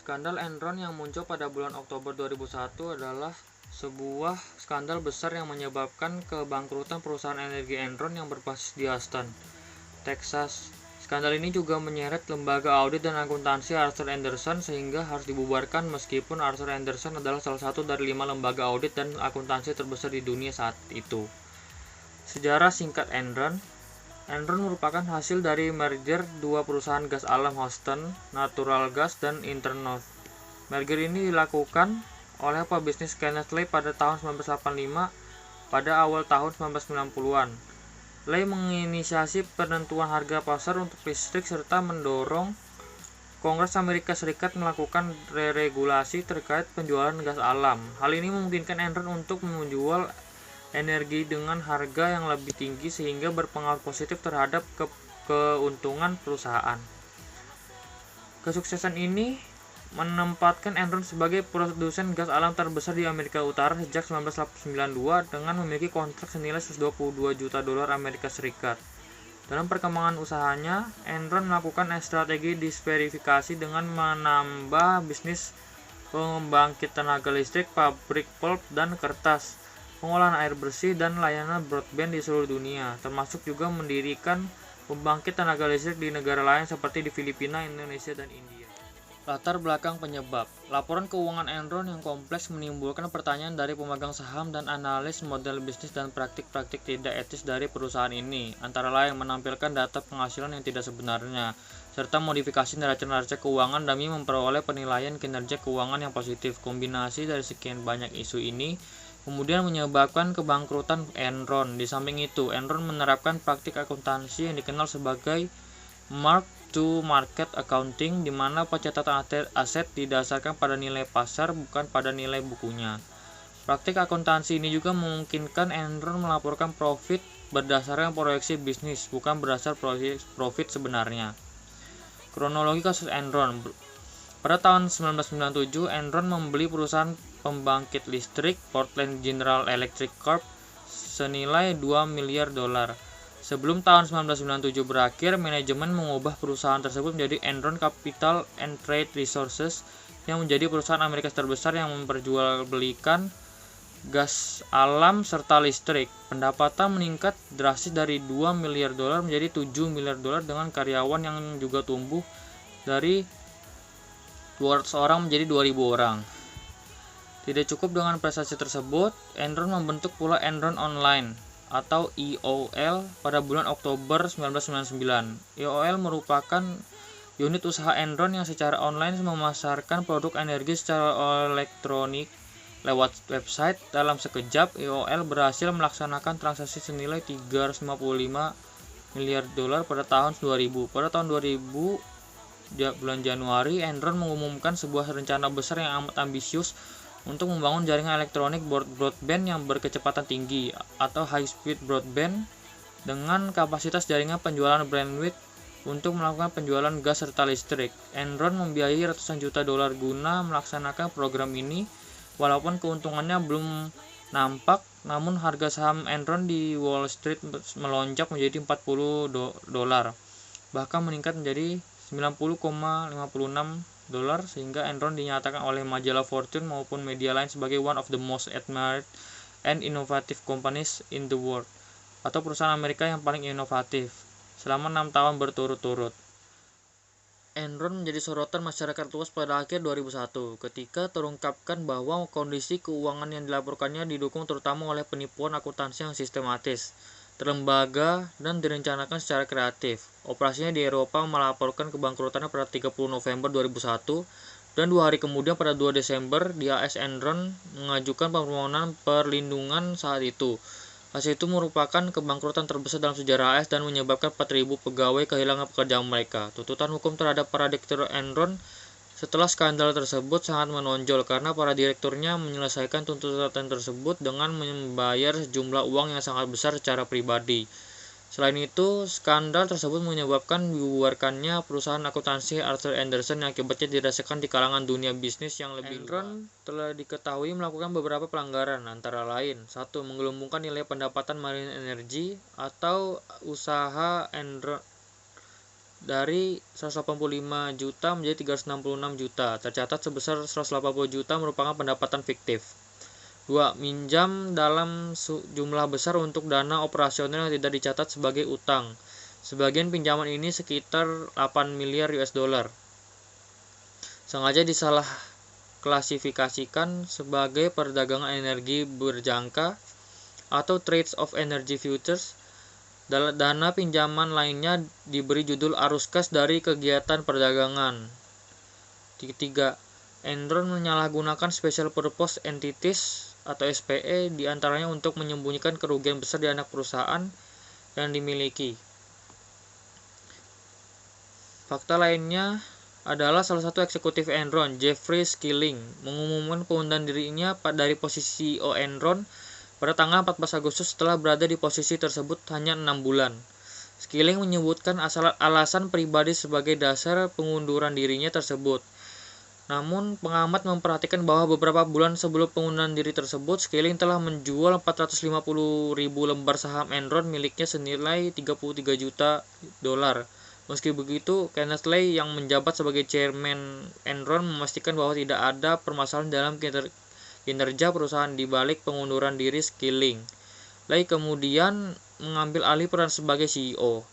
Skandal Enron yang muncul pada bulan Oktober 2001 adalah sebuah skandal besar yang menyebabkan kebangkrutan perusahaan energi Enron yang berbasis di Houston, Texas. Skandal ini juga menyeret lembaga audit dan akuntansi Arthur Andersen sehingga harus dibubarkan meskipun Arthur Andersen adalah salah satu dari 5 lembaga audit dan akuntansi terbesar di dunia saat itu. Sejarah singkat Enron merupakan hasil dari merger dua perusahaan gas alam Houston, Natural Gas, dan Internorth. Merger ini dilakukan oleh pebisnis Kenneth Lay pada tahun 1985 pada awal tahun 1990-an. Lay menginisiasi penentuan harga pasar untuk listrik serta mendorong Kongres Amerika Serikat melakukan re-regulasi terkait penjualan gas alam. Hal ini memungkinkan Enron untuk menjual energi dengan harga yang lebih tinggi sehingga berpengaruh positif terhadap keuntungan perusahaan. Kesuksesan ini menempatkan Enron sebagai produsen gas alam terbesar di Amerika Utara sejak 1992 dengan memiliki kontrak senilai 122 juta dolar Amerika Serikat. Dalam perkembangan usahanya, Enron melakukan strategi diversifikasi dengan menambah bisnis pembangkit tenaga listrik, pabrik pulp dan kertas, pengolahan air bersih, dan layanan broadband di seluruh dunia, termasuk juga mendirikan pembangkit tenaga listrik di negara lain seperti di Filipina, Indonesia, dan India. Latar belakang penyebab. Laporan keuangan Enron yang kompleks menimbulkan pertanyaan dari pemegang saham dan analis model bisnis dan praktik-praktik tidak etis dari perusahaan ini, antara lain menampilkan data penghasilan yang tidak sebenarnya, serta modifikasi neraca-neraca keuangan demi memperoleh penilaian kinerja keuangan yang positif. Kombinasi dari sekian banyak isu ini kemudian menyebabkan kebangkrutan Enron. Di samping itu, Enron menerapkan praktik akuntansi yang dikenal sebagai mark-to-market accounting, di mana pencatatan aset didasarkan pada nilai pasar bukan pada nilai bukunya. Praktik akuntansi ini juga memungkinkan Enron melaporkan profit berdasarkan proyeksi bisnis, bukan berdasar profit sebenarnya. Kronologi kasus Enron. Pada tahun 1997, Enron membeli perusahaan pembangkit listrik Portland General Electric Corp senilai 2 miliar dolar. Sebelum tahun 1997 berakhir, manajemen mengubah perusahaan tersebut menjadi Enron Capital and Trade Resources yang menjadi perusahaan Amerika terbesar yang memperjualbelikan gas alam serta listrik. Pendapatan meningkat drastis dari 2 miliar dolar menjadi 7 miliar dolar dengan karyawan yang juga tumbuh dari 200 orang menjadi 2.000 orang. Tidak cukup dengan prestasi tersebut, Enron membentuk pula Enron Online atau EOL pada bulan Oktober 1999. EOL merupakan unit usaha Enron yang secara online memasarkan produk energi secara elektronik lewat website. Dalam sekejap, EOL berhasil melaksanakan transaksi senilai 355 miliar dolar pada tahun 2000. Pada tahun 2000, bulan Januari, Enron mengumumkan sebuah rencana besar yang amat ambisius untuk membangun jaringan elektronik broadband yang berkecepatan tinggi atau high speed broadband dengan kapasitas jaringan penjualan bandwidth untuk melakukan penjualan gas serta listrik. Enron membiayai ratusan juta dolar guna melaksanakan program ini. Walaupun keuntungannya belum nampak, namun harga saham Enron di Wall Street melonjak menjadi 40 dolar, bahkan meningkat menjadi 90,56 dolar, sehingga Enron dinyatakan oleh majalah Fortune maupun media lain sebagai one of the most admired and innovative companies in the world, atau perusahaan Amerika yang paling inovatif, selama 6 tahun berturut-turut. Enron menjadi sorotan masyarakat luas pada akhir 2001 ketika terungkapkan bahwa kondisi keuangan yang dilaporkannya didukung terutama oleh penipuan akuntansi yang sistematis, terlembaga, dan direncanakan secara kreatif. Operasinya di Eropa melaporkan kebangkrutannya pada 30 November 2001 dan 2 hari kemudian pada 2 Desember di AS Enron mengajukan permohonan perlindungan saat itu. Hasil itu merupakan kebangkrutan terbesar dalam sejarah AS dan menyebabkan 4.000 pegawai kehilangan pekerjaan mereka. Tuntutan hukum terhadap para direktur Enron setelah skandal tersebut sangat menonjol karena para direkturnya menyelesaikan tuntutan tersebut dengan membayar sejumlah uang yang sangat besar secara pribadi. Selain itu, skandal tersebut menyebabkan dibubarkannya perusahaan akuntansi Arthur Andersen yang akibatnya dirasakan di kalangan dunia bisnis yang lebih luas. Enron telah diketahui melakukan beberapa pelanggaran, antara lain 1. Menggelembungkan nilai pendapatan marine energy atau usaha Enron dari 185 juta menjadi 366 juta. Tercatat sebesar 180 juta merupakan pendapatan fiktif. 2. Minjam dalam jumlah besar untuk dana operasional yang tidak dicatat sebagai utang. Sebagian pinjaman ini sekitar 8 miliar US dollar. Sengaja disalah klasifikasikan sebagai perdagangan energi berjangka atau trades of energy futures. Dana pinjaman lainnya diberi judul arus kas dari kegiatan perdagangan. 3. Enron menyalahgunakan special purpose entities atau SPE diantaranya untuk menyembunyikan kerugian besar di anak perusahaan yang dimiliki. Fakta lainnya adalah salah satu eksekutif Enron, Jeffrey Skilling, mengumumkan pengunduran dirinya dari posisi CEO Enron pada tanggal 14 Agustus setelah berada di posisi tersebut hanya 6 bulan. Skilling menyebutkan alasan pribadi sebagai dasar pengunduran dirinya tersebut. Namun, pengamat memperhatikan bahwa beberapa bulan sebelum pengunduran diri tersebut, Skilling telah menjual 450.000 lembar saham Enron miliknya senilai 33 juta dolar. Meski begitu, Kenneth Lay yang menjabat sebagai chairman Enron memastikan bahwa tidak ada permasalahan dalam kinerja perusahaan di balik pengunduran diri Skilling. Lay kemudian mengambil alih peran sebagai CEO.